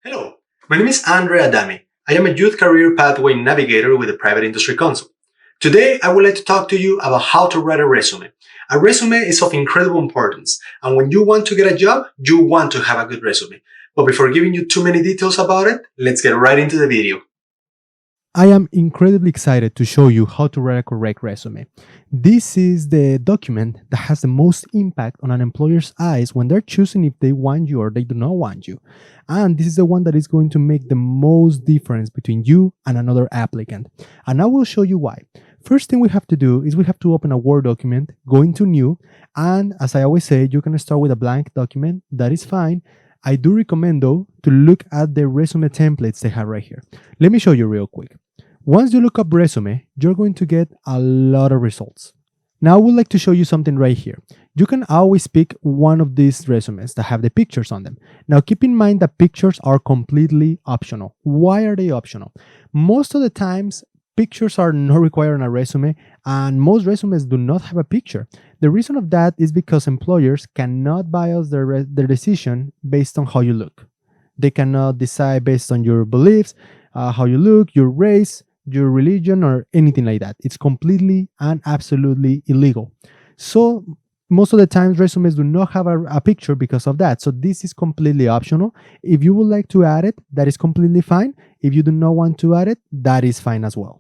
Hello, my name is Andre Adami. I am a youth career pathway navigator with the Private Industry Council. Today, I would like to talk to you about how to write a resume. A resume is of incredible importance, and when you want to get a job, you want to have a good resume. But before giving you too many details about it, let's get right into the video. I am incredibly excited to show you how to write a correct resume. This is the document that has the most impact on an employer's eyes when they're choosing if they want you or they do not want you. And this is the one that is going to make the most difference between you and another applicant. And I will show you why. First thing we have to do is we have to open a Word document, go into New, and as I always say, you can start with a blank document. That is fine. I do recommend though to look at the resume templates they have right here. Let me show you real quick. Once you look up resume, you're going to get a lot of results. Now I would like to show you something right here. You can always pick one of these resumes that have the pictures on them. Now keep in mind that pictures are completely optional. Why are they optional? Most of the times, pictures are not required on a resume, and most resumes do not have a picture. The reason of that is because employers cannot bias their decision based on how you look. They cannot decide based on your beliefs, how you look, your race, your religion, or anything like that. It's completely and absolutely illegal. So most of the times resumes do not have a picture because of that. So this is completely optional. If you would like to add it, that is completely fine. If you do not want to add it, that is fine as well.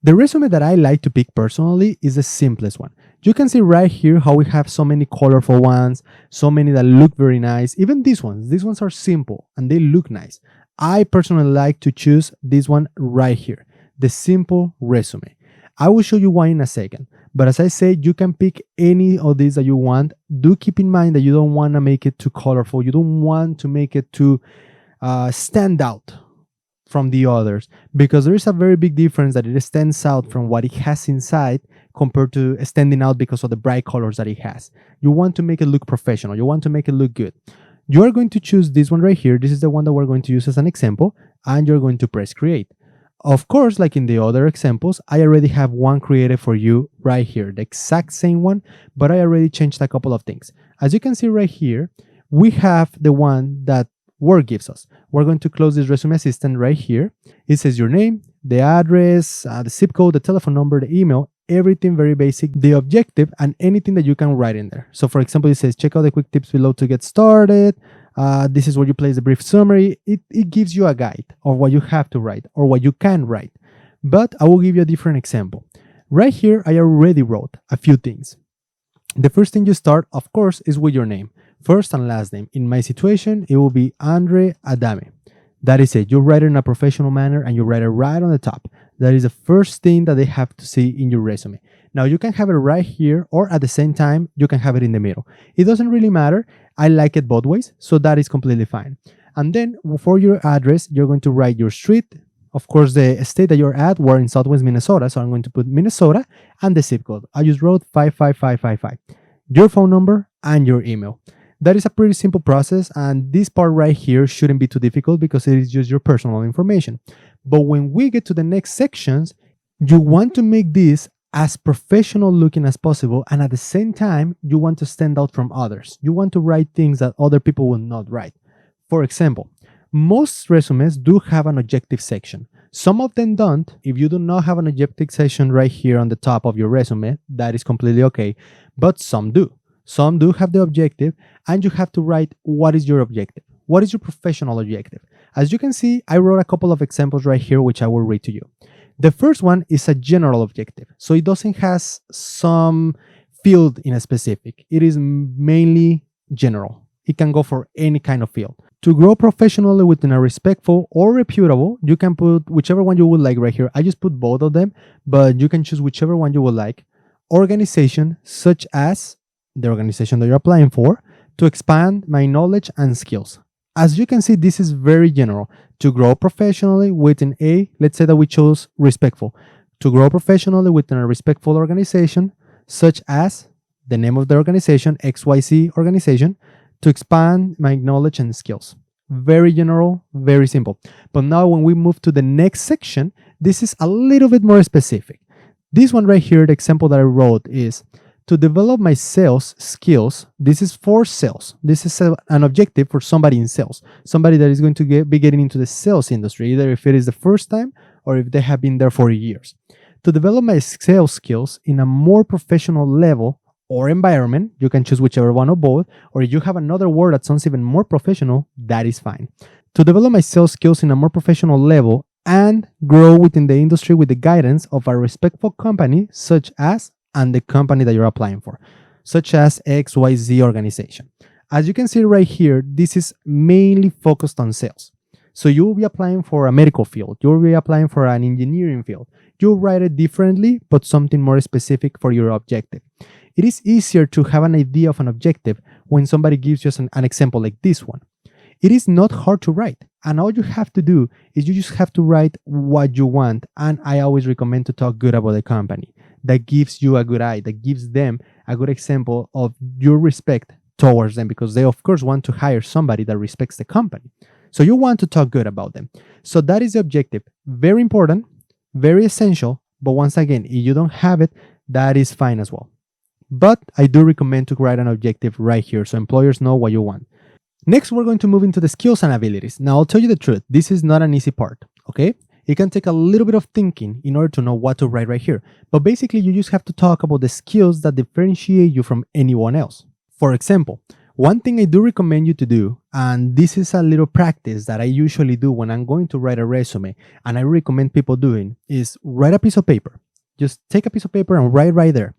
The resume that I like to pick personally is the simplest one. You can see right here how we have so many colorful ones, so many that look very nice. Even these ones are simple and they look nice. I personally like to choose this one right here, the simple resume. I will show you why in a second. But as I said, you can pick any of these that you want. Do keep in mind that you don't want to make it too colorful. You don't want to make it too stand out from the others, because there is a very big difference that it stands out from what it has inside compared to standing out because of the bright colors that it has. You want to make it look professional. You want to make it look good. You are going to choose this one right here. This is the one that we're going to use as an example, and you're going to press create. Of course, like in the other examples, I already have one created for you right here, the exact same one, but I already changed a couple of things. As you can see right here, we have the one that Word gives us. We're going to close this resume assistant right here. It says your name, the address, the zip code, the telephone number, the email, everything very basic, the objective, and anything that you can write in there. So for example, it says check out the quick tips below to get started. This is where you place the brief summary. It gives you a guide of what you have to write or what you can write. But I will give you a different example. Right here, I already wrote a few things. The first thing you start, of course, is with your name. First and last name. In my situation, it will be Andre Adame. That is it. You write it in a professional manner and you write it right on the top. That is the first thing that they have to see in your resume. Now you can have it right here, or at the same time, you can have it in the middle. It doesn't really matter. I like it both ways, so that is completely fine. And then for your address, you're going to write your street, of course, the state that you're at. We're in Southwest Minnesota, so I'm going to put Minnesota and the zip code. I just wrote 55555. Your phone number and your email. That is a pretty simple process, and this part right here shouldn't be too difficult because it is just your personal information. But when we get to the next sections, you want to make this as professional looking as possible, and at the same time, you want to stand out from others. You want to write things that other people will not write. For example, most resumes do have an objective section. Some of them don't. If you do not have an objective section right here on the top of your resume, that is completely okay, but some do. Some do have the objective, and you have to write what is your objective. What is your professional objective? As you can see, I wrote a couple of examples right here, which I will read to you. The first one is a general objective. So it doesn't have some field in a specific. It is mainly general. It can go for any kind of field. To grow professionally within a respectful or reputable, you can put whichever one you would like right here. I just put both of them, but you can choose whichever one you would like. Organization, such as the organization that you're applying for, to expand my knowledge and skills. As you can see, this is very general. To grow professionally within let's say that we chose respectful. To grow professionally within a respectful organization, such as the name of the organization, XYZ organization, to expand my knowledge and skills. Very general, very simple. But now when we move to the next section, this is a little bit more specific. This one right here, the example that I wrote is To develop my sales skills, this is for sales. This is an objective for somebody in sales, somebody that is going to be getting into the sales industry, either if it is the first time or if they have been there for years. To develop my sales skills in a more professional level or environment, you can choose whichever one or both, or if you have another word that sounds even more professional, that is fine. To develop my sales skills in a more professional level and grow within the industry with the guidance of a respectful company such as, and the company that you're applying for, such as XYZ organization. As you can see right here, this is mainly focused on sales. So you will be applying for a medical field, you will be applying for an engineering field. You'll write it differently, but something more specific for your objective. It is easier to have an idea of an objective when somebody gives you an example like this one. It is not hard to write, and all you have to do is you just have to write what you want, and I always recommend to talk good about the company. That gives you a good eye, that gives them a good example of your respect towards them, because they of course want to hire somebody that respects the company. So you want to talk good about them. So that is the objective. Very important, very essential, but once again, if you don't have it, that is fine as well. But I do recommend to write an objective right here so employers know what you want. Next, we're going to move into the skills and abilities. Now, I'll tell you the truth, this is not an easy part, okay? It can take a little bit of thinking in order to know what to write right here. But basically, you just have to talk about the skills that differentiate you from anyone else. For example, one thing I do recommend you to do, and this is a little practice that I usually do when I'm going to write a resume, and I recommend people doing, is write a piece of paper. Just take a piece of paper and write right there.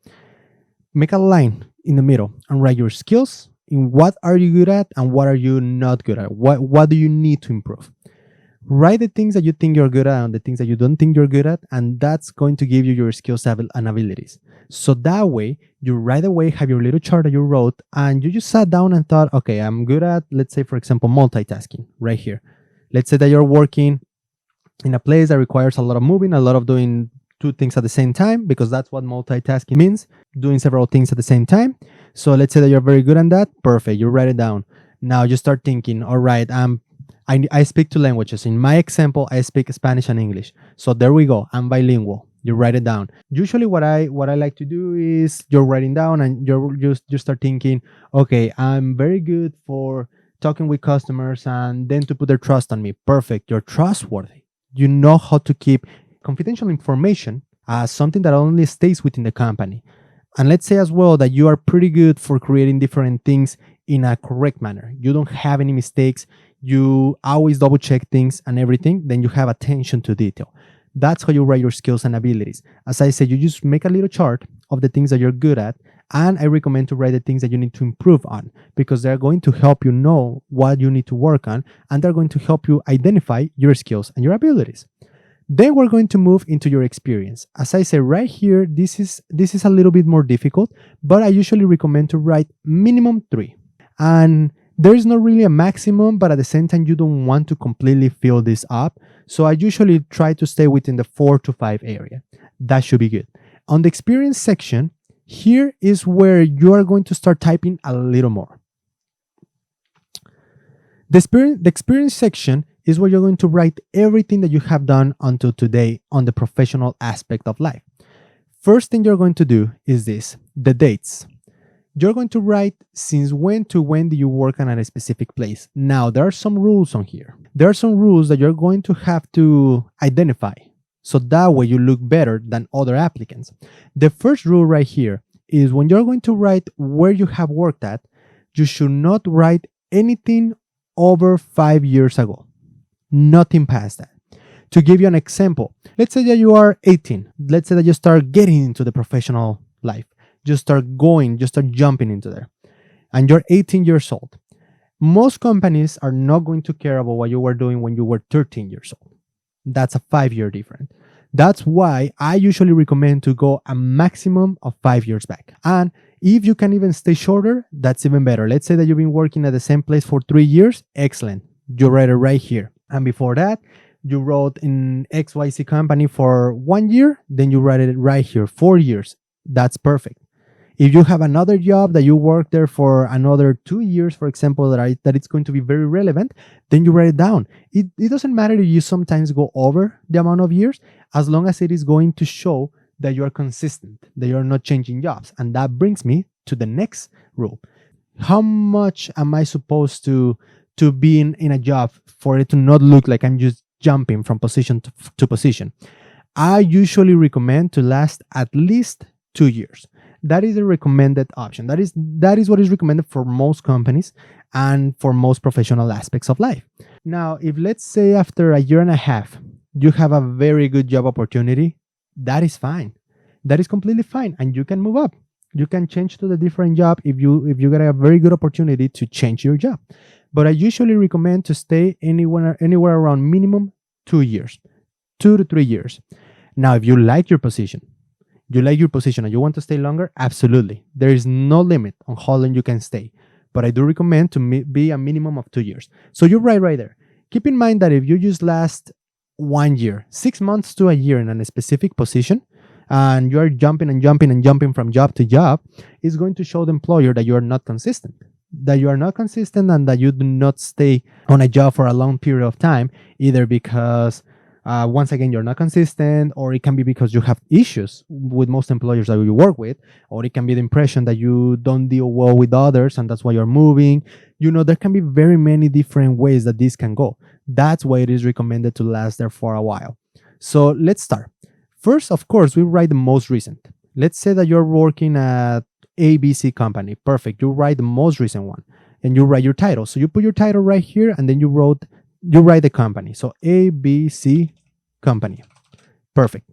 Make a line in the middle and write your skills in what are you good at and what are you not good at. What do you need to improve? Write the things that you think you're good at and the things that you don't think you're good at, and that's going to give you your skills and abilities. So that way, you right away have your little chart that you wrote, and you just sat down and thought, okay, I'm good at, let's say, for example, multitasking right here. Let's say that you're working in a place that requires a lot of moving, a lot of doing two things at the same time, because that's what multitasking means, doing several things at the same time. So let's say that you're very good at that. Perfect. You write it down. Now you start thinking, all right, I speak two languages. In my example, I speak Spanish and English. So there we go. I'm bilingual. You write it down. Usually what I like to do is you're writing down and you start thinking, okay, I'm very good for talking with customers and then to put their trust on me. Perfect. You're trustworthy. You know how to keep confidential information as something that only stays within the company. And let's say as well that you are pretty good for creating different things in a correct manner. You don't have any mistakes. You always double check things and everything. Then you have attention to detail. That's how you write your skills and abilities. As I said, you just make a little chart of the things that you're good at. And I recommend to write the things that you need to improve on, because they're going to help you know what you need to work on. And they're going to help you identify your skills and your abilities. Then we're going to move into your experience. As I said right here, this is a little bit more difficult, but I usually recommend to write minimum 3. And there is not really a maximum, but at the same time, you don't want to completely fill this up. So I usually try to stay within the 4 to 5 area. That should be good. On the experience section, here is where you are going to start typing a little more. The experience section is where you're going to write everything that you have done until today on the professional aspect of life. First thing you're going to do is this, the dates. You're going to write since when to when do you work on a specific place. Now, there are some rules on here. There are some rules that you're going to have to identify, so that way you look better than other applicants. The first rule right here is when you're going to write where you have worked at, you should not write anything over 5 years ago. Nothing past that. To give you an example, let's say that you are 18. Let's say that you start getting into the professional life. Just start jumping into there. And you're 18 years old. Most companies are not going to care about what you were doing when you were 13 years old. That's a 5-year difference. That's why I usually recommend to go a maximum of 5 years back. And if you can even stay shorter, that's even better. Let's say that you've been working at the same place for 3 years. Excellent. You write it right here. And before that, you wrote in XYZ company for 1 year, then you write it right here, 4 years. That's perfect. If you have another job that you work there for another 2 years, for example, that it's going to be very relevant, then you write it down. It doesn't matter if you sometimes go over the amount of years, as long as it is going to show that you are consistent, that you're not changing jobs. And that brings me to the next rule. How much am I supposed to be in a job for it to not look like I'm just jumping from position to position? I usually recommend to last at least 2 years. That is a recommended option. That is what is recommended for most companies and for most professional aspects of life. Now, if let's say after a year and a half, you have a very good job opportunity, that is fine. That is completely fine, and you can move up. You can change to the different job if you get a very good opportunity to change your job. But I usually recommend to stay anywhere around minimum 2 years, 2 to 3 years. Now, if you like your position, and you want to stay longer, absolutely. There is no limit on how long you can stay. But I do recommend to be a minimum of 2 years. So you're right there. Keep in mind that if you just last 1 year, 6 months to a year in a specific position, and you are jumping and jumping and jumping from job to job, it's going to show the employer that you are not consistent. And that you do not stay on a job for a long period of time, either because once again, you're not consistent, or it can be because you have issues with most employers that you work with, or it can be the impression that you don't deal well with others and that's why you're moving. There can be very many different ways that this can go. That's why it is recommended to last there for a while. So let's start. First, of course, we write the most recent. Let's say that you're working at ABC company. Perfect. You write the most recent one and you write your title. So you put your title right here and then you write the company. So ABC company. Perfect.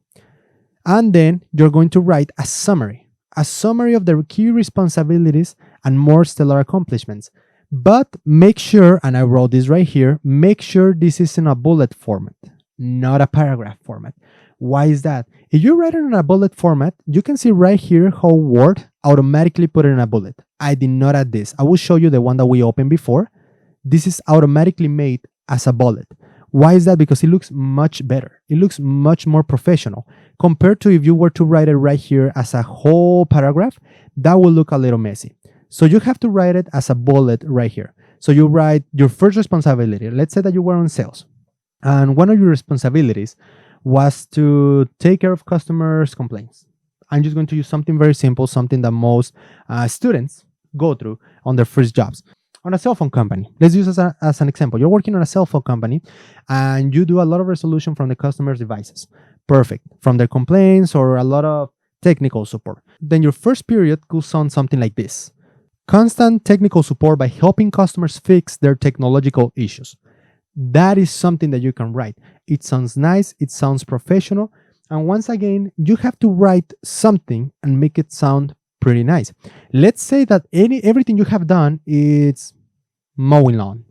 And then you're going to write a summary of the key responsibilities and more stellar accomplishments. But make sure, and I wrote this right here, make sure this is in a bullet format, not a paragraph format. Why is that? If you write it in a bullet format, you can see right here how Word automatically put it in a bullet. I did not add this. I will show you the one that we opened before. This is automatically made as a bullet. Why is that? Because it looks much better. It looks much more professional compared to if you were to write it right here as a whole paragraph. That will look a little messy. So you have to write it as a bullet right here. So you write your first responsibility. Let's say that you were on sales, and one of your responsibilities was to take care of customers' complaints. I'm just going to use something very simple, something that most students go through on their first jobs. On a cell phone company, let's use as an example. You're working on a cell phone company and you do a lot of resolution from the customer's devices. Perfect. From their complaints or a lot of technical support. Then your first period could sound something like this. Constant technical support by helping customers fix their technological issues. That is something that you can write. It sounds nice, it sounds professional, and once again, you have to write something and make it sound pretty nice. Let's say that everything you have done is mowing lawn.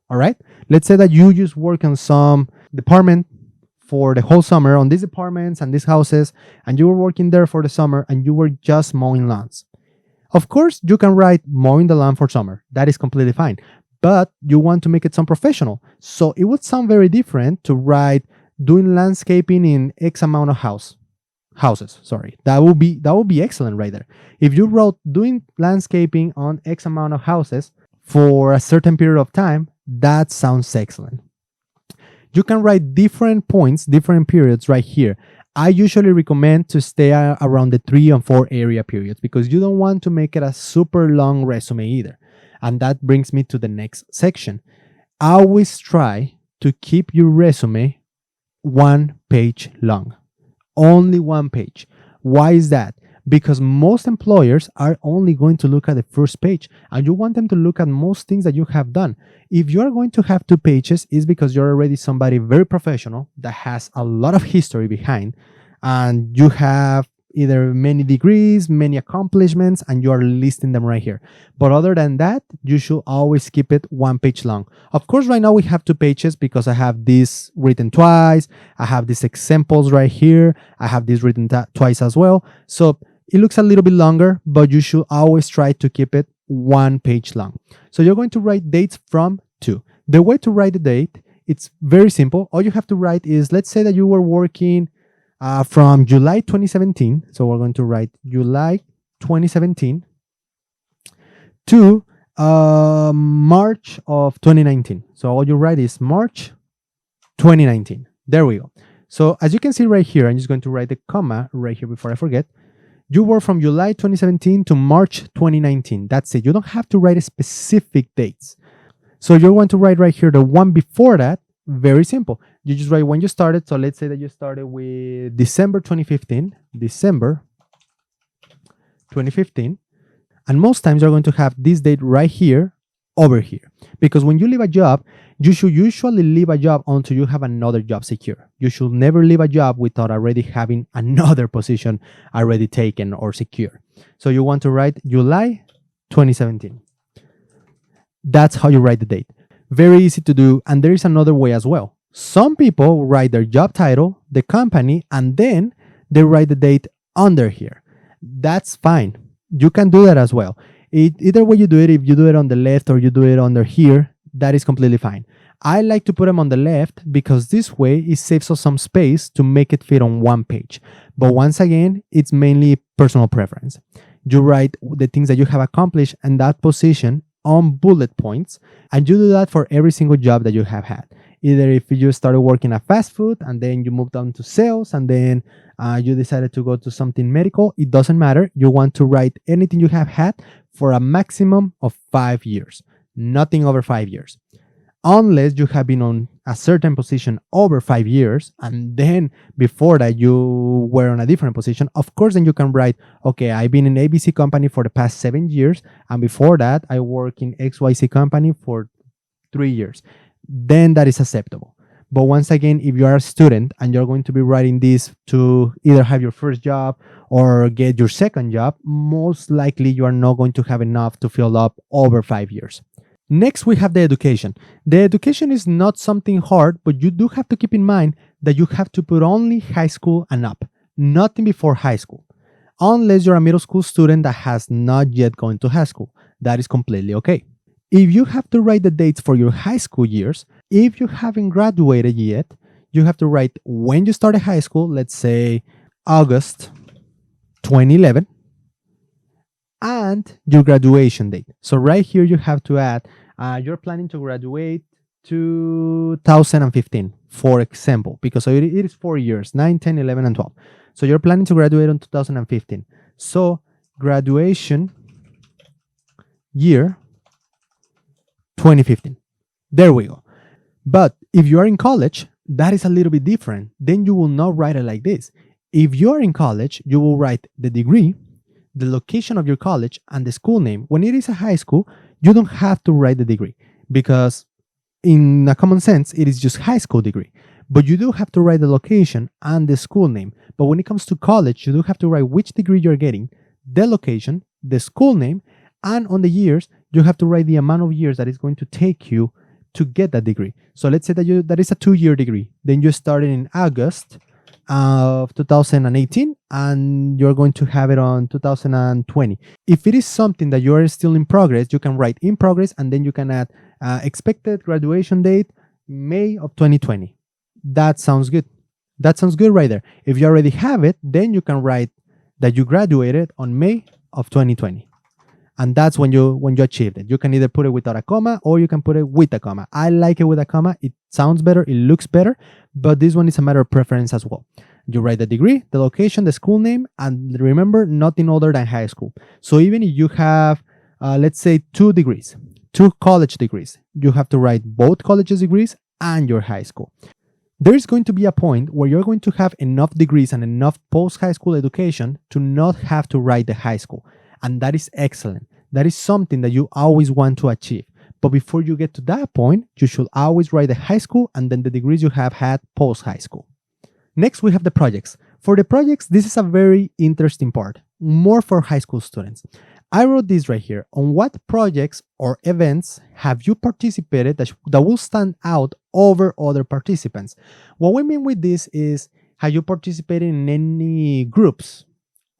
All right? Let's say that you just work on some department for the whole summer on these apartments and these houses, and you were working there for the summer and you were just mowing lawns. Of course, you can write mowing the lawn for summer. That is completely fine. But you want to make it sound professional. So it would sound very different to write doing landscaping in X amount of houses. Sorry. That would be excellent right there. If you wrote doing landscaping on X amount of houses for a certain period of time, that sounds excellent. You can write different points, different periods right here. I usually recommend to stay around the 3 and 4 area periods because you don't want to make it a super long resume either. And that brings me to the next section. Always try to keep your resume 1 page long. Only 1 page. Why is that? Because most employers are only going to look at the first page and you want them to look at most things that you have done. If you are going to have 2 pages, it's because you're already somebody very professional that has a lot of history behind and you have either many degrees, many accomplishments, and you are listing them right here. But other than that, you should always keep it 1 page long. Of course, right now we have 2 pages because I have this written twice. I have these examples right here. I have this written twice as well. So it looks a little bit longer, but you should always try to keep it 1 page long. So you're going to write dates from to. The way to write the date, it's very simple. All you have to write is, let's say that you were working from July 2017. So we're going to write July 2017 to March of 2019. So all you write is March 2019. There we go. So as you can see right here, I'm just going to write the comma right here before I forget. You work from July 2017 to March 2019. That's it. You don't have to write specific dates. So you're going to write right here the one before that. Very simple. You just write when you started. So let's say that you started with December 2015. December 2015. And most times you're going to have this date right here over here. Because when you leave a job, you should usually leave a job until you have another job secure. You should never leave a job without already having another position already taken or secure. So you want to write July 2017. That's how you write the date. Very easy to do. And there is another way as well. Some people write their job title, the company, and then they write the date under here. That's fine. You can do that as well. Either way you do it, if you do it on the left or you do it under here, that is completely fine. I like to put them on the left because this way it saves us some space to make it fit on one page. But once again, it's mainly personal preference. You write the things that you have accomplished in that position on bullet points, and you do that for every single job that you have had. Either if you started working at fast food and then you moved on to sales and then you decided to go to something medical, it doesn't matter. You want to write anything you have had for a maximum of 5 years, nothing over 5 years. Unless you have been on a certain position over 5 years and then before that you were on a different position, of course, then you can write, okay, I've been in ABC company for the past 7 years and before that I work in XYZ company for 3 years. Then that is acceptable. But once again, if you are a student and you're going to be writing this to either have your first job or get your second job, most likely you are not going to have enough to fill up over 5 years. Next, we have the education. The education is not something hard, but you do have to keep in mind that you have to put only high school and up, nothing before high school. Unless you're a middle school student that has not yet gone to high school. That is completely okay. If you have to write the dates for your high school years, if you haven't graduated yet, you have to write when you started high school, let's say August 2011, and your graduation date. So right here you have to add, you're planning to graduate 2015, for example, because it is 4 years, 9, 10, 11, and 12. So you're planning to graduate in 2015. So graduation year 2015. There we go. But if you are in college, that is a little bit different. Then you will not write it like this. If you are in college, you will write the degree, the location of your college, and the school name. When it is a high school, you don't have to write the degree because in a common sense, it is just high school degree. But you do have to write the location and the school name. But when it comes to college, you do have to write which degree you're getting, the location, the school name, and on the years, you have to write the amount of years that it's going to take you to get that degree. So let's say that is a 2-year degree. Then you started in August of 2018 and you're going to have it on 2020. If it is something that you are still in progress, you can write in progress and then you can add expected graduation date, May of 2020. That sounds good. That sounds good right there. If you already have it, then you can write that you graduated on May of 2020. And that's when you achieved it. You can either put it without a comma or you can put it with a comma. I like it with a comma. It sounds better. It looks better. But this one is a matter of preference as well. You write the degree, the location, the school name, and remember, nothing other than high school. So even if you have, let's say, 2 degrees, 2 college degrees, you have to write both college degrees and your high school. There is going to be a point where you're going to have enough degrees and enough post-high school education to not have to write the high school. And that is excellent. That is something that you always want to achieve. But before you get to that point, you should always write the high school and then the degrees you have had post-high school. Next, we have the projects. For the projects, this is a very interesting part, more for high school students. I wrote this right here. On what projects or events have you participated that will stand out over other participants? What we mean with this is, have you participated in any groups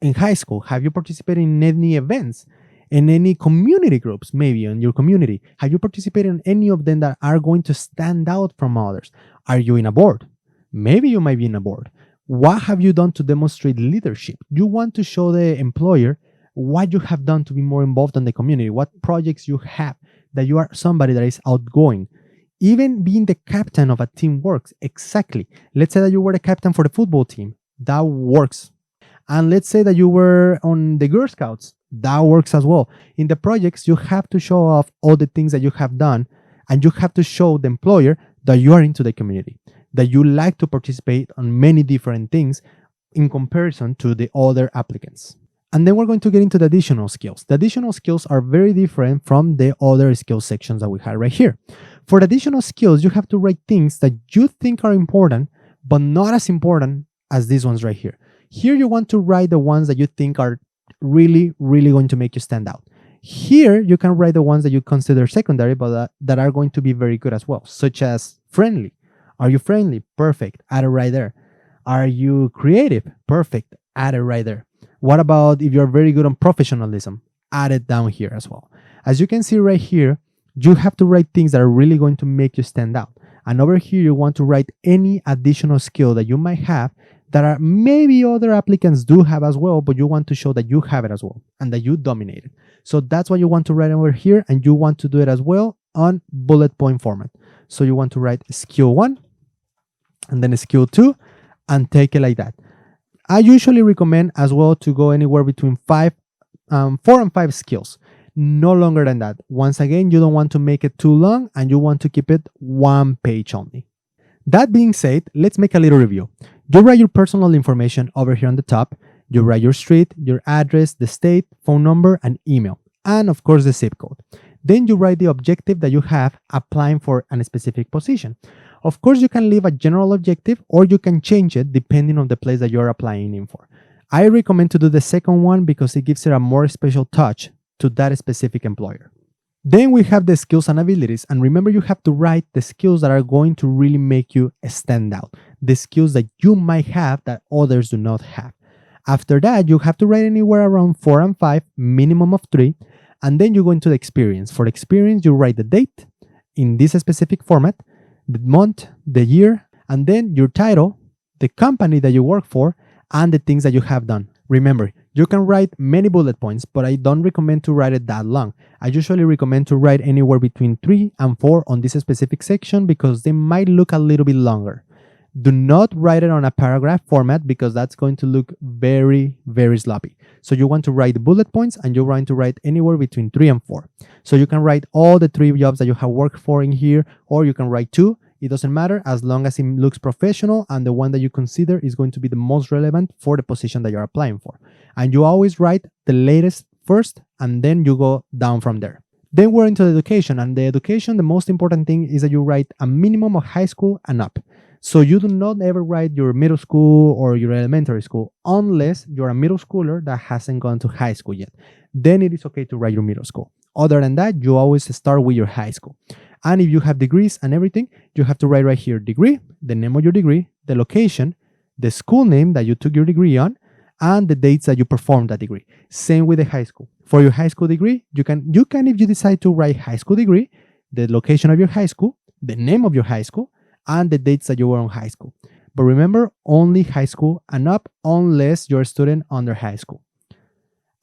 in high school? Have you participated in any events? In any community groups, maybe in your community? Have you participated in any of them that are going to stand out from others? Are you in a board? Maybe you might be in a board. What have you done to demonstrate leadership? You want to show the employer what you have done to be more involved in the community, what projects you have, that you are somebody that is outgoing. Even being the captain of a team works. Exactly. Let's say that you were the captain for the football team. That works. And let's say that you were on the Girl Scouts. That works as well. In the projects, you have to show off all the things that you have done, and you have to show the employer that you are into the community, that you like to participate on many different things in comparison to the other applicants. And then we're going to get into the additional skills. The additional skills are very different from the other skill sections that we had right here. For the additional skills, you have to write things that you think are important, but not as important as these ones right here. Here, you want to write the ones that you think are really, really going to make you stand out. Here, you can write the ones that you consider secondary, but that are going to be very good as well, such as friendly. Are you friendly? Perfect. Add it right there. Are you creative? Perfect. Add it right there. What about if you're very good on professionalism? Add it down here as well. As you can see right here, you have to write things that are really going to make you stand out. And over here, you want to write any additional skill that you might have that are maybe other applicants do have as well, but you want to show that you have it as well and that you dominate it. So that's what you want to write over here, and you want to do it as well on bullet point format. So you want to write skill 1 and then skill 2 and take it like that. I usually recommend as well to go anywhere between 4 and 5 skills, no longer than that. Once again, you don't want to make it too long, and you want to keep it 1 page only. That being said, let's make a little review. You write your personal information over here on the top. You write your street, your address, the state, phone number, and email, and of course the zip code. Then you write the objective that you have applying for a specific position. Of course, you can leave a general objective, or you can change it depending on the place that you're applying in for. I recommend to do the second one because it gives it a more special touch to that specific employer. Then we have the skills and abilities, and remember, you have to write the skills that are going to really make you stand out, the skills that you might have that others do not have. After that, you have to write anywhere around 4 and 5, minimum of 3, and then you go into the experience. For the experience, you write the date in this specific format, the month, the year, and then your title, the company that you work for, and the things that you have done. Remember, you can write many bullet points, but I don't recommend to write it that long. I usually recommend to write anywhere between 3 and 4 on this specific section because they might look a little bit longer. Do not write it on a paragraph format because that's going to look very, very sloppy. So you want to write the bullet points, and you're going to write anywhere between 3 and 4. So you can write all the 3 jobs that you have worked for in here, or you can write 2. It doesn't matter as long as it looks professional and the one that you consider is going to be the most relevant for the position that you're applying for. And you always write the latest first, and then you go down from there. Then we're into the education, and the education, the most important thing is that you write a minimum of high school and up. So you do not ever write your middle school or your elementary school unless you're a middle schooler that hasn't gone to high school yet. Then it is okay to write your middle school. Other than that, you always start with your high school. And if you have degrees and everything, you have to write right here, degree, the name of your degree, the location, the school name that you took your degree on, and the dates that you performed that degree. Same with the high school. For your high school degree, you can, if you decide to write high school degree, the location of your high school, the name of your high school, and the dates that you were on high school. But remember, only high school and up unless you're a student under high school.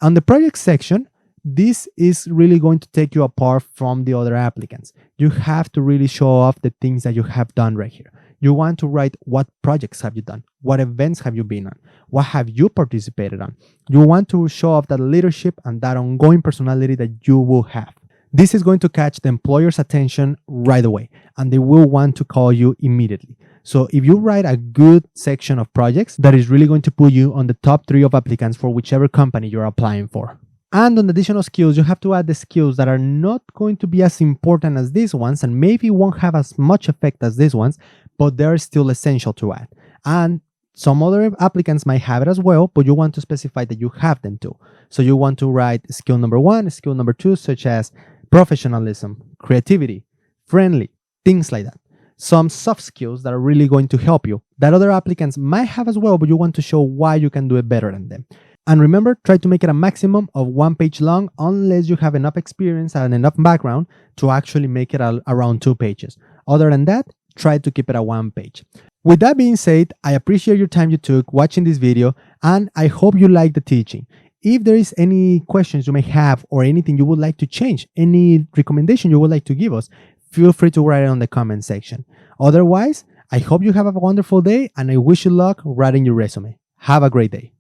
On the project section, this is really going to take you apart from the other applicants. You have to really show off the things that you have done right here. You want to write what projects have you done? What events have you been on? What have you participated on? You want to show off that leadership and that ongoing personality that you will have. This is going to catch the employer's attention right away, and they will want to call you immediately. So if you write a good section of projects, that is really going to put you on the top 3 of applicants for whichever company you're applying for. And on additional skills, you have to add the skills that are not going to be as important as these ones and maybe won't have as much effect as these ones, but they're still essential to add. And some other applicants might have it as well, but you want to specify that you have them too. So you want to write skill number 1, skill number 2, such as professionalism, creativity, friendly, things like that. Some soft skills that are really going to help you that other applicants might have as well, but you want to show why you can do it better than them. And remember, try to make it a maximum of 1 page long unless you have enough experience and enough background to actually make it around 2 pages. Other than that, try to keep it at 1 page. With that being said, I appreciate your time you took watching this video, and I hope you liked the teaching. If there is any questions you may have or anything you would like to change, any recommendation you would like to give us, feel free to write it on the comment section. Otherwise, I hope you have a wonderful day and I wish you luck writing your resume. Have a great day.